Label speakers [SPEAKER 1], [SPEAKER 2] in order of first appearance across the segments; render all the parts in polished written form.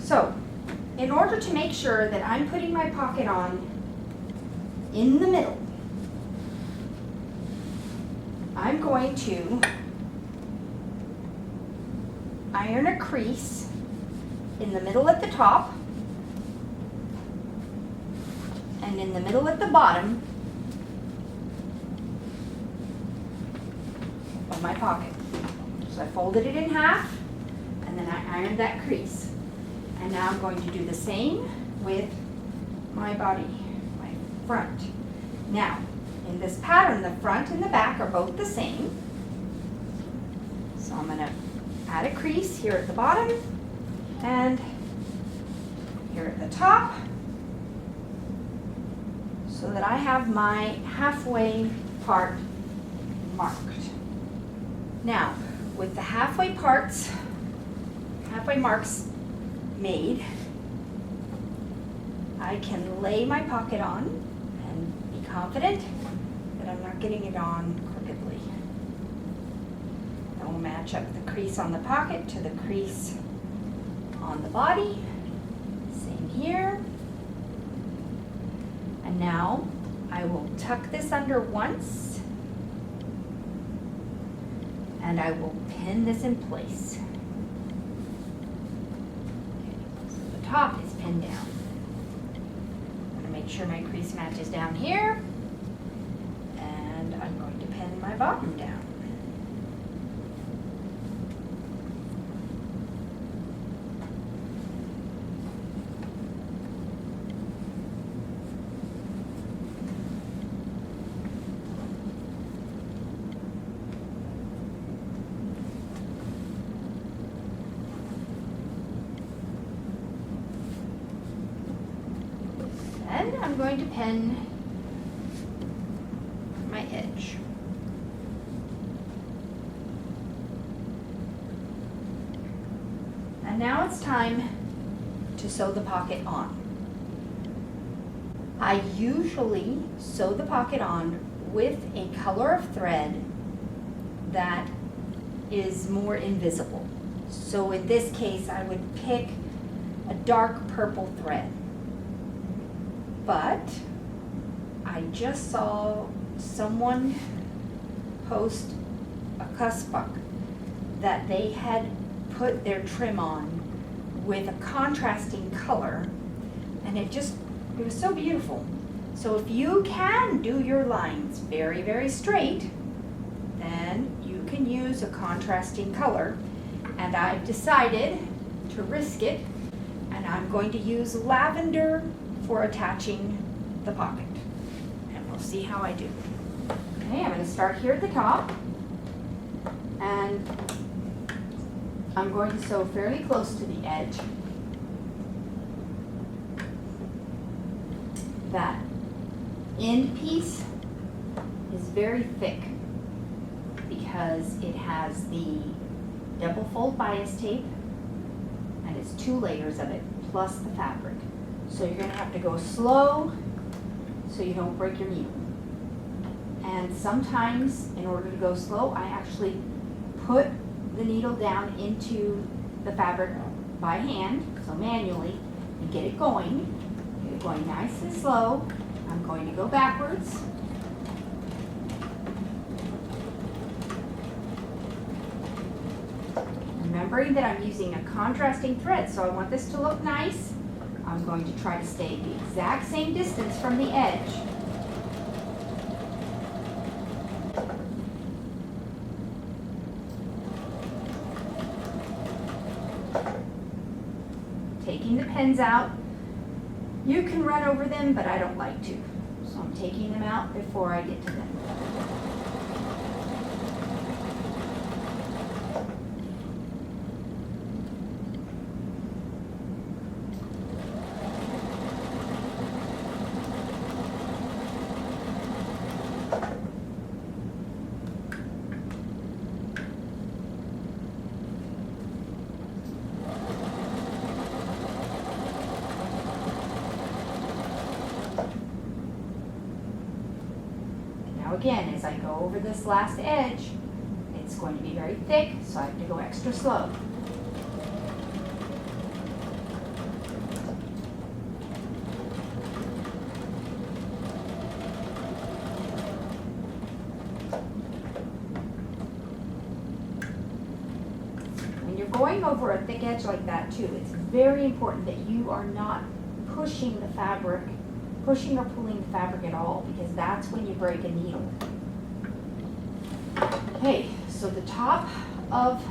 [SPEAKER 1] So, in order to make sure that I'm putting my pocket on in the middle, I'm going to iron a crease in the middle at the top and in the middle at the bottom of my pocket. So I folded it in half and then I ironed that crease. And now I'm going to do the same with my body, my front. Now, in this pattern, the front and the back are both the same. So I'm going to add a crease here at the bottom and here at the top so that I have my halfway part marked. Now, with the halfway marks made, I can lay my pocket on and be confident that I'm not getting it on crookedly. I will match up the crease on the pocket to the crease on the body. Same here. And now I will tuck this under once and I will pin this in place. Top is pinned down. I'm going to make sure my crease matches down here, and I'm going to pin my bottom down. I'm going to pin my edge. And now it's time to sew the pocket on. I usually sew the pocket on with a color of thread that is more invisible. So in this case, I would pick a dark purple thread. But I just saw someone post a cuspuck that they had put their trim on with a contrasting color, and it was so beautiful. So if you can do your lines very, very straight, then you can use a contrasting color. And I've decided to risk it, and I'm going to use lavender for attaching the pocket. And we'll see how I do. Okay, I'm going to start here at the top, and I'm going to sew fairly close to the edge. That end piece is very thick because it has the double fold bias tape, and it's 2 layers of it plus the fabric. So you're going to have to go slow so you don't break your needle. And sometimes, in order to go slow, I actually put the needle down into the fabric by hand, so manually, and get it going nice and slow. I'm going to go backwards. Remembering that I'm using a contrasting thread, so I want this to look nice. I'm going to try to stay the exact same distance from the edge. Taking the pins out. You can run over them, but I don't like to. So I'm taking them out before I get to them. Again, as I go over this last edge, it's going to be very thick, so I have to go extra slow. going over a thick edge like that too, it's very important that you are not pushing the fabric, pushing or pulling the fabric at all, because that's when you break a needle. Okay, so the top of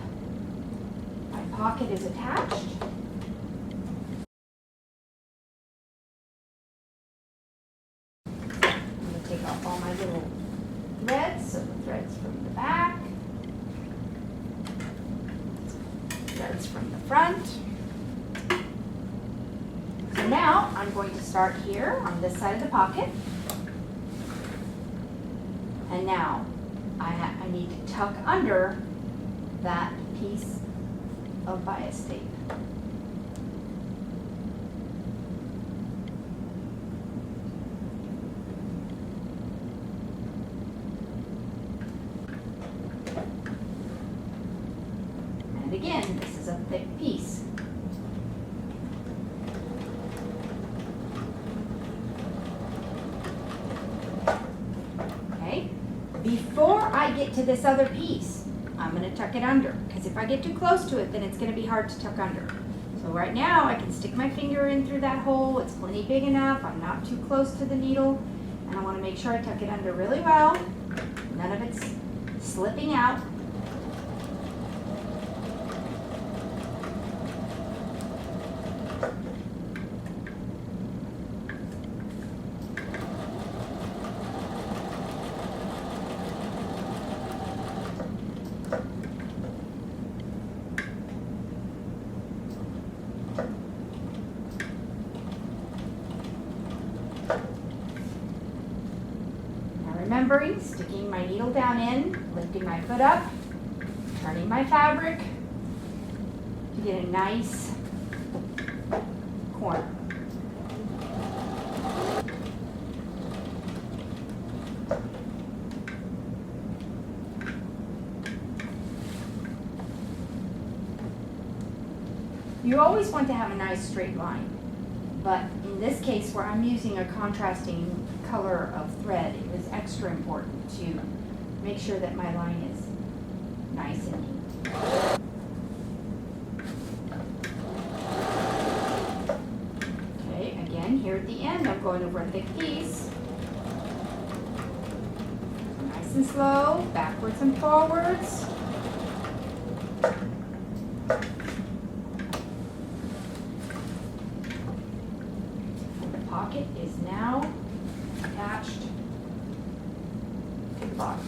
[SPEAKER 1] my pocket is attached. I'm going to take off all my little threads, so the threads from the back, threads from the front. So now I'm going to start here on this side of the pocket. And now I need to tuck under that piece of bias tape. And again, this is a thick piece. Okay, before I get to this other piece, I'm going to tuck it under, because if I get too close to it, then it's going to be hard to tuck under. So right now, I can stick my finger in through that hole. It's plenty big enough. I'm not too close to the needle, and I want to make sure I tuck it under really well. None of it's slipping out. Remembering, sticking my needle down in, lifting my foot up, turning my fabric to get a nice corner. You always want to have a nice straight line, but in this case where I'm using a contrasting color of thread, it was extra important to make sure that my line is nice and neat. Okay, again, here at the end, I'm going over a thick piece. Nice and slow, backwards and forwards. The pocket is now attached to the bottom.